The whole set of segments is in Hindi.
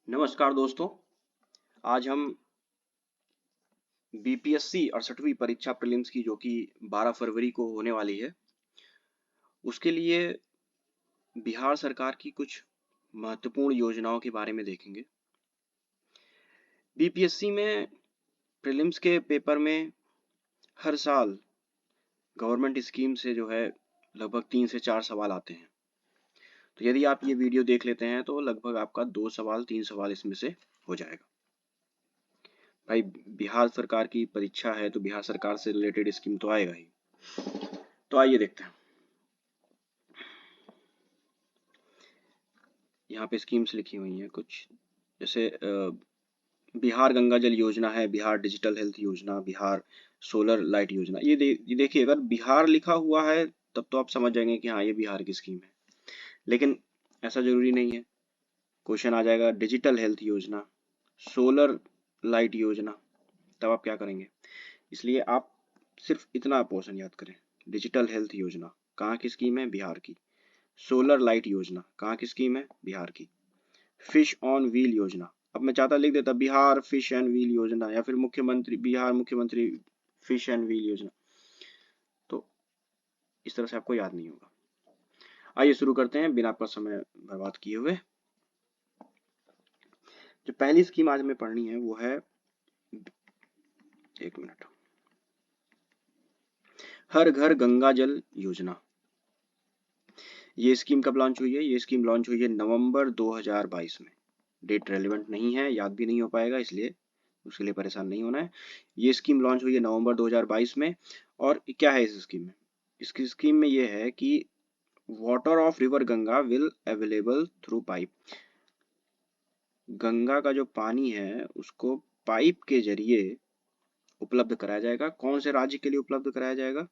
नमस्कार दोस्तों। आज हम बीपीएससी 68वीं परीक्षा प्रीलिम्स की जो कि 12 फरवरी को होने वाली है, उसके लिए बिहार सरकार की कुछ महत्वपूर्ण योजनाओं के बारे में देखेंगे। बीपीएससी में प्रीलिम्स के पेपर में हर साल गवर्नमेंट स्कीम से जो है लगभग 3 से 4 सवाल आते हैं। तो यदि आप ये वीडियो देख लेते हैं तो लगभग आपका 2 सवाल 3 सवाल इसमें से हो जाएगा। भाई, बिहार सरकार की परीक्षा है तो बिहार सरकार से रिलेटेड स्कीम तो आएगा ही। तो आइए देखते हैं। यहाँ पे स्कीम्स लिखी हुई हैं कुछ, जैसे बिहार गंगा जल योजना है, बिहार डिजिटल हेल्थ योजना, बिहार सोलर लाइट योजना। ये देखिए, अगर बिहार लिखा हुआ है तब तो आप समझ जाएंगे कि हाँ, ये बिहार की स्कीम है, लेकिन ऐसा जरूरी नहीं है। क्वेश्चन आ जाएगा डिजिटल हेल्थ योजना, सोलर लाइट योजना, तब आप क्या करेंगे? इसलिए आप सिर्फ इतना पोर्शन याद करें। डिजिटल हेल्थ योजना कहाँ की स्कीम है? बिहार की। सोलर लाइट योजना कहाँ की स्कीम है? बिहार की। फिश ऑन व्हील योजना, अब मैं चाहता लिख देता बिहार फिश एंड व्हील योजना, या फिर मुख्यमंत्री बिहार मुख्यमंत्री फिश एंड व्हील योजना, तो इस तरह से आपको याद नहीं होगा। आइए शुरू करते हैं बिना आपका समय बर्बाद किए हुए। जो पहली स्कीम आज हमें पढ़नी है वो है, एक मिनट, हर घर गंगा जल योजना। ये स्कीम कब लॉन्च हुई है? ये स्कीम लॉन्च हुई है नवंबर 2022 में। डेट रेलिवेंट नहीं है, याद भी नहीं हो पाएगा, इसलिए उसके लिए परेशान नहीं होना है। ये स्कीम लॉन्च हुई है नवंबर 2022 में। और क्या है इस स्कीम में? इसकी स्कीम में ये है कि water of river Ganga will available through pipe. Ganga का जो पानी है उसको पाइप के जरिए उपलब्ध कराया जाएगा। कौन से राज्य के लिए उपलब्ध कराया जाएगा?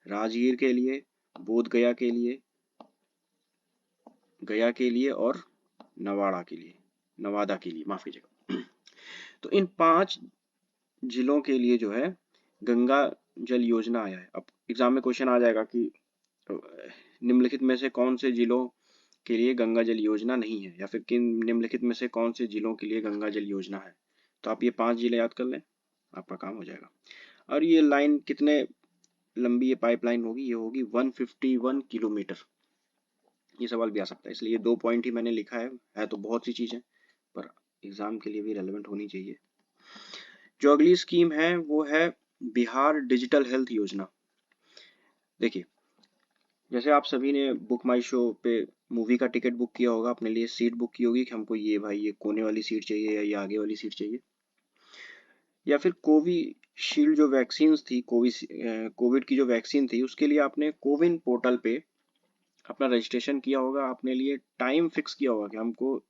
राजगीर के लिए, बोध गया के लिए, गया के लिए और नवाड़ा के लिए, नवादा के लिए, माफ कीजिएगा। तो इन 5 जिलों के लिए जो है गंगा जल योजना आया है। अब एग्जाम में क्वेश्चन आ जाएगा कि निम्नलिखित में से कौन से जिलों के लिए गंगा जल योजना नहीं है, या फिर किन निम्नलिखित में से कौन से जिलों के लिए गंगा जल योजना है। तो आप ये 5 जिले याद कर लें, आपका काम हो जाएगा। और ये लाइन कितने लंबी ये पाइपलाइन होगी? ये होगी 151 किलोमीटर। ये सवाल भी आ सकता है, इसलिए 2 पॉइंट ही मैंने लिखा है तो बहुत सी चीजें, पर एग्जाम के लिए भी रेलेवेंट होनी चाहिए। जो अगली स्कीम है वो है बिहार डिजिटल हेल्थ योजना। देखिए, जैसे आप सभी ने बुक माई शो पे मूवी का टिकट बुक किया होगा, अपने लिए सीट बुक की होगी कि हमको ये भाई ये कोने वाली सीट चाहिए या ये आगे वाली सीट चाहिए, या फिर कोविशील्ड जो वैक्सीन थी, कोविड की जो वैक्सीन थी, उसके लिए आपने कोविन पोर्टल पे अपना रजिस्ट्रेशन किया होगा, अपने लिए टाइम फिक्स किया होगा कि हमको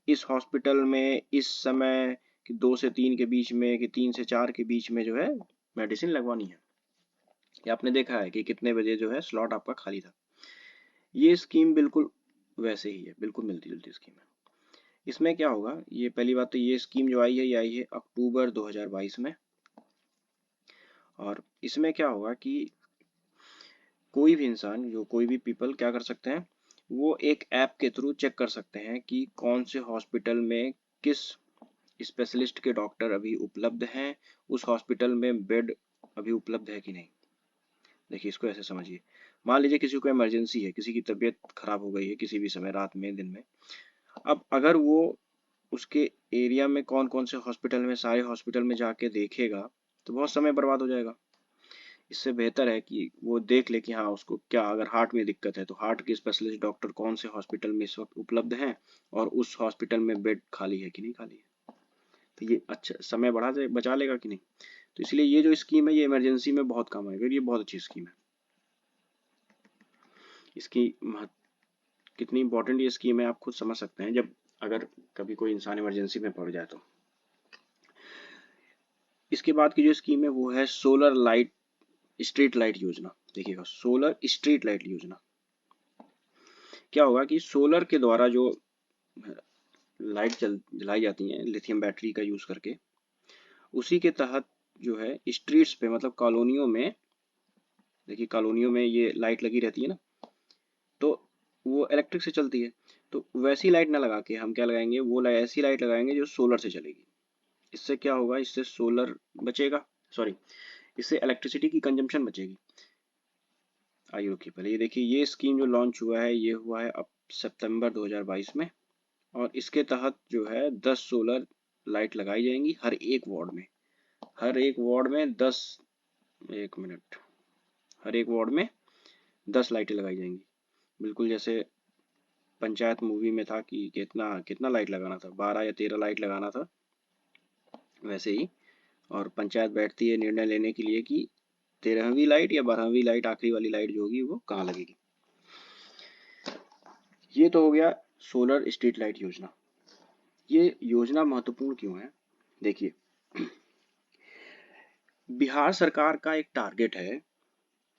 इस हॉस्पिटल में इस समय कि 2 से 3 के बीच में कि 3 से 4 के बीच में जो है मेडिसिन लगवानी है। ये आपने देखा है कि कितने बजे जो है स्लॉट आपका खाली था। ये स्कीम बिल्कुल वैसे ही है, बिल्कुल मिलती जुलती स्कीम है। इसमें क्या होगा, ये पहली बात तो ये स्कीम जो आई है ये आई है अक्टूबर 2022 में। और इसमें क्या होगा कि कोई भी इंसान, जो कोई भी पीपल क्या कर सकते हैं, वो एक ऐप के थ्रू चेक कर सकते हैं कि कौन से हॉस्पिटल में किस स्पेशलिस्ट के डॉक्टर अभी उपलब्ध हैं, उस हॉस्पिटल में बेड अभी उपलब्ध है कि नहीं। देखिए, इसको ऐसे समझिए, मान लीजिए किसी को इमरजेंसी है, किसी की तबीयत खराब हो गई है किसी भी समय, रात में, दिन में। अब अगर वो उसके एरिया में कौन कौन से हॉस्पिटल में, सारे हॉस्पिटल में जाके देखेगा तो बहुत समय बर्बाद हो जाएगा। इससे बेहतर है कि वो देख ले कि हाँ, उसको क्या, अगर हार्ट में दिक्कत है तो हार्ट के स्पेशलिस्ट डॉक्टर कौन से हॉस्पिटल में इस वक्त उपलब्ध हैं, और उस हॉस्पिटल में बेड खाली है कि नहीं खाली है। तो ये अच्छा समय बचा लेगा कि नहीं। तो इसलिए ये जो स्कीम है ये इमरजेंसी में बहुत काम आएगा, ये बहुत अच्छी स्कीम है। इसकी कितनी इंपॉर्टेंट ये स्कीम है आप खुद समझ सकते हैं, जब अगर कभी कोई इंसान इमरजेंसी में पड़ जाए तो। इसके बाद की जो स्कीम है वो है सोलर लाइट स्ट्रीट लाइट योजना। देखिएगा, सोलर स्ट्रीट लाइट योजना क्या होगा कि सोलर के द्वारा जो लाइट जलाई जाती हैं लिथियम बैटरी का यूज करके, उसी के तहत जो है स्ट्रीट्स पे, मतलब कॉलोनियों में, देखिए कॉलोनियों में ये लाइट लगी रहती है ना, तो वो इलेक्ट्रिक से चलती है, तो वैसी लाइट ना लगा के हम क्या लगाएंगे, वो ऐसी लाइट लगाएंगे जो सोलर से चलेगी। इससे क्या होगा, इससे सोलर बचेगा, सॉरी, इससे इलेक्ट्रिसिटी की कंजम्पशन बचेगी। आइए रुकिए, पहले ये देखिए, ये स्कीम जो लॉन्च हुआ है ये हुआ है अब सितंबर 2022 में, और इसके तहत जो है 10 सोलर लाइट लगाई जाएंगी हर एक वार्ड में। हर एक वार्ड में 10, एक मिनट, हर एक वार्ड में 10 लाइटें लगाई जाएंगी। बिल्कुल जैसे पंचायत मूवी में था कि कितना कितना लाइट लगाना था, 12 या 13 लाइट लगाना था, वैसे ही। और पंचायत बैठती है निर्णय लेने के लिए कि 13वीं लाइट या 12वीं लाइट, आखिरी वाली लाइट जो होगी वो कहाँ लगेगी। ये तो हो गया सोलर स्ट्रीट लाइट योजना। ये योजना महत्वपूर्ण क्यों है, देखिए, बिहार सरकार का एक टारगेट है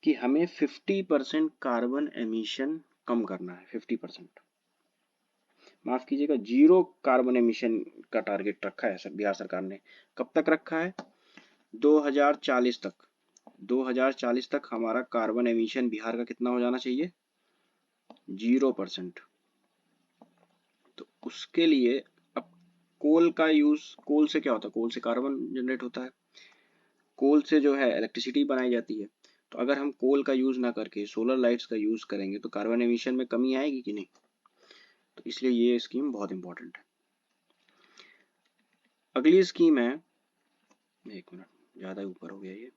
कि हमें 50% कार्बन एमिशन कम करना है। 50%, माफ कीजिएगा, 0 कार्बन एमिशन का टारगेट रखा है सर बिहार सरकार ने। कब तक रखा है, 2040 तक। 2040 तक हमारा कार्बन एमिशन बिहार का कितना हो जाना चाहिए, 0%। तो उसके लिए अब कोल का यूज, कोल से क्या होता है, कोल से कार्बन जनरेट होता है, कोल से जो है इलेक्ट्रिसिटी बनाई जाती है। तो अगर हम कोल का यूज ना करके सोलर लाइट्स का यूज करेंगे तो कार्बन एमिशन में कमी आएगी कि नहीं। तो इसलिए ये स्कीम बहुत इंपॉर्टेंट है। अगली स्कीम है, एक मिनट, ज्यादा ऊपर हो गया ये।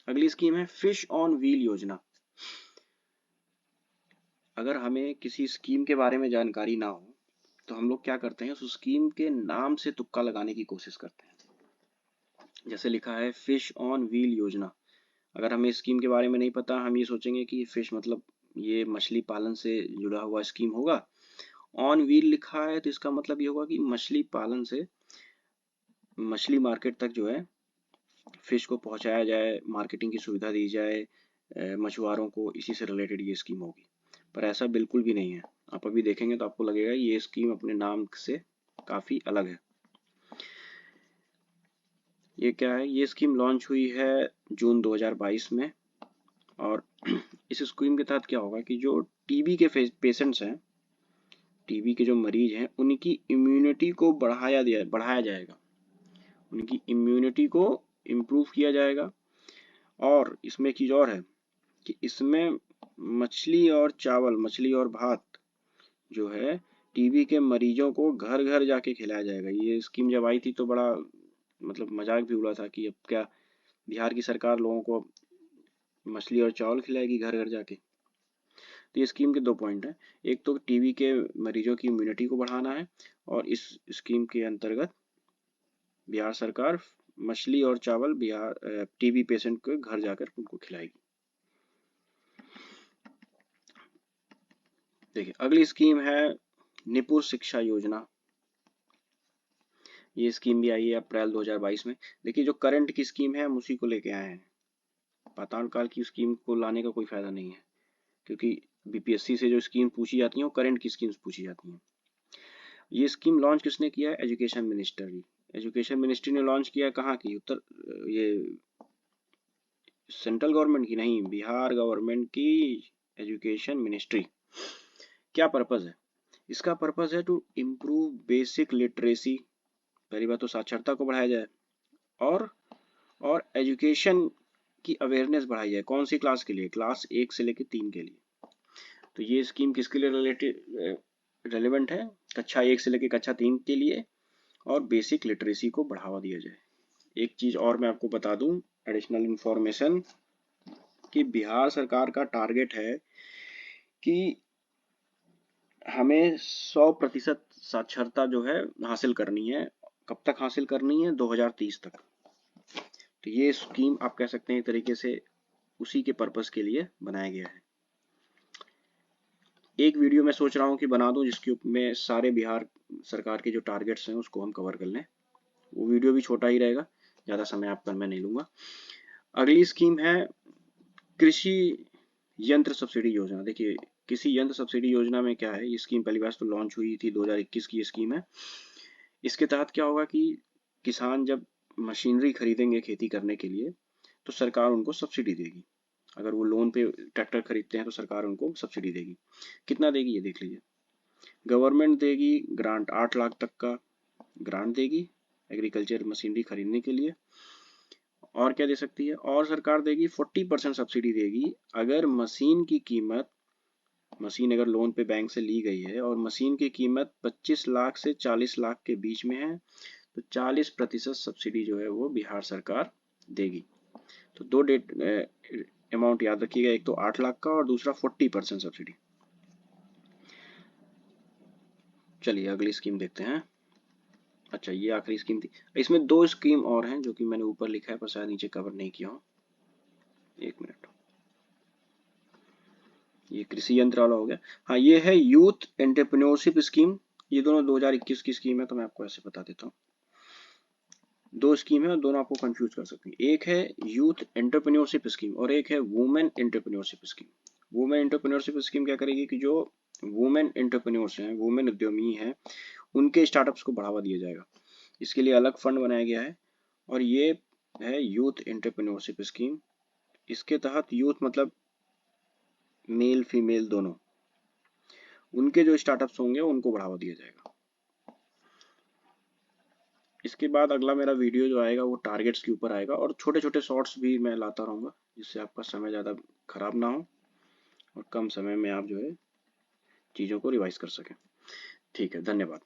अगली स्कीम है फिश ऑन व्हील योजना। अगर हमें किसी स्कीम के बारे में जानकारी ना हो तो हम लोग क्या करते हैं, उस स्कीम के नाम से तुक्का लगाने की कोशिश करते हैं। जैसे लिखा है फिश ऑन व्हील योजना, अगर हमें स्कीम के बारे में नहीं पता, हम ये सोचेंगे कि फिश मतलब ये मछली पालन से जुड़ा हुआ स्कीम होगा। ऑन व्हील लिखा है तो इसका मतलब ये होगा कि मछली पालन से मछली मार्केट तक जो है फिश को पहुंचाया जाए, मार्केटिंग की सुविधा दी जाए मछुआरों को, इसी से रिलेटेड ये स्कीम होगी। पर ऐसा बिल्कुल भी नहीं है। आप अभी देखेंगे तो आपको लगेगा ये स्कीम अपने नाम से काफी अलग है। ये क्या है, ये स्कीम लॉन्च हुई है जून 2022 में। और इस स्कीम के तहत क्या होगा कि जो टीबी के पेशेंट्स हैं, टीबी के जो मरीज हैं, उनकी इम्यूनिटी को बढ़ाया जाएगा, उनकी इम्यूनिटी को इम्प्रूव किया जाएगा। और इसमें एक चीज और है कि इसमें मछली और चावल, मछली और भात जो है टीबी के मरीजों को घर घर जाके खिलाया जाएगा। ये स्कीम जब आई थी तो बड़ा मतलब मजाक भी उड़ा था कि अब क्या बिहार की सरकार लोगों को मछली और चावल खिलाएगी घर घर जाके। तो ये स्कीम के दो पॉइंट हैं, एक तो टीबी के मरीजों की इम्यूनिटी को बढ़ाना है, और इस स्कीम के अंतर्गत बिहार सरकार मछली और चावल बिहार टीबी पेशेंट को घर जाकर उनको खिलाएगी। देखिए अगली स्कीम है निपुण शिक्षा योजना। ये स्कीम भी आई है अप्रैल 2022 में। देखिए जो करंट की स्कीम है हम उसी को लेके आए हैं, पाताल काल की स्कीम को लाने का कोई फायदा नहीं है, क्योंकि बीपीएससी से जो स्कीम पूछी जाती है वो करंट की स्कीम्स पूछी जाती हैं। ये स्कीम लॉन्च किसने किया है, एजुकेशन मिनिस्ट्री। एजुकेशन मिनिस्ट्री ने लॉन्च किया, कहाँ की, उत्तर, ये सेंट्रल गवर्नमेंट की नहीं, बिहार गवर्नमेंट की एजुकेशन मिनिस्ट्री। क्या पर्पज है इसका, पर्पज है टू इम्प्रूव बेसिक लिटरेसी। पहली बात तो साक्षरता को बढ़ाया जाए, और एजुकेशन की अवेयरनेस बढ़ाई जाए। कौन सी क्लास के लिए, क्लास 1 से लेकर 3 के लिए। तो ये स्कीम किसके लिए रेलेवेंट है, कक्षा 1 से लेकर कक्षा 3 के लिए, और बेसिक लिटरेसी को बढ़ावा दिया जाए। एक चीज और मैं आपको बता दूं, एडिशनल इंफॉर्मेशन, कि बिहार सरकार का टारगेट है कि हमें 100% साक्षरता जो है हासिल करनी है। कब तक हासिल करनी है, 2030 तक। तो ये स्कीम आप कह सकते हैं एक तरीके से उसी के पर्पस के लिए बनाया गया है। एक वीडियो मैं सोच रहा हूँ कि बना दूं जिसके में सारे बिहार सरकार के जो टारगेट्स हैं उसको हम कवर कर लें। वो वीडियो भी छोटा ही रहेगा, ज़्यादा समय आपका मैं नहीं लूंगा। अगली स्कीम है कृषि यंत्र सब्सिडी योजना। देखिए कृषि यंत्र सब्सिडी योजना में क्या है, ये स्कीम पहली बार तो लॉन्च हुई थी 2021 की स्कीम है। इसके तहत क्या होगा कि किसान जब मशीनरी खरीदेंगे खेती करने के लिए तो सरकार उनको सब्सिडी देगी। अगर वो लोन पे ट्रैक्टर खरीदते हैं तो सरकार उनको सब्सिडी देगी। कितना देगी ये देख लीजिए। गवर्नमेंट देगी ग्रांट 8 लाख तक का ग्रांट देगी एग्रीकल्चर मशीनरी खरीदने के लिए। और क्या दे सकती है, और सरकार देगी 40% सब्सिडी देगी अगर मशीन अगर लोन पे बैंक से ली गई है और मशीन की कीमत 25 लाख से 40 लाख के बीच में है तो 40% सब्सिडी जो है वो बिहार सरकार देगी। तो दो डेट अमाउंट याद रखिएगा, एक तो 8 लाख का और दूसरा 40% सब्सिडी। चलिए अगली स्कीम देखते हैं। अच्छा ये आखिरी स्कीम थी, इसमें दो स्कीम और हैं जो कि मैंने ऊपर लिखा है पर शायद नीचे कवर नहीं किया हूँ। एक मिनट, ये कृषि यंत्र वाला हो गया। हाँ ये है यूथ एंटरप्रेन्योरशिप स्कीम। ये दोनों 2021 की स्कीम है तो मैं आपको ऐसे बता देता हूँ। दो स्कीम है और दोनों आपको कंफ्यूज कर सकती हैं। एक है यूथ एंटरप्रेन्योरशिप स्कीम और एक है women entrepreneurship scheme. Women entrepreneurship scheme क्या करेगी कि जो वुमेन एंटरप्रेन्योर्स हैं, वुमेन उद्यमी हैं, उनके स्टार्टअप्स को बढ़ावा दिया जाएगा। इसके लिए अलग फंड बनाया गया है और ये है यूथ एंटरप्रेन्योरशिप स्कीम। इसके तहत यूथ मतलब मेल फीमेल दोनों, उनके जो स्टार्टअप्स होंगे उनको बढ़ावा दिया जाएगा। इसके बाद अगला मेरा वीडियो जो आएगा वो टारगेट्स के ऊपर आएगा और छोटे छोटे शॉर्ट्स भी मैं लाता रहूँगा जिससे आपका समय ज़्यादा खराब ना हो और कम समय में आप जो है चीज़ों को रिवाइज कर सकें। ठीक है, धन्यवाद।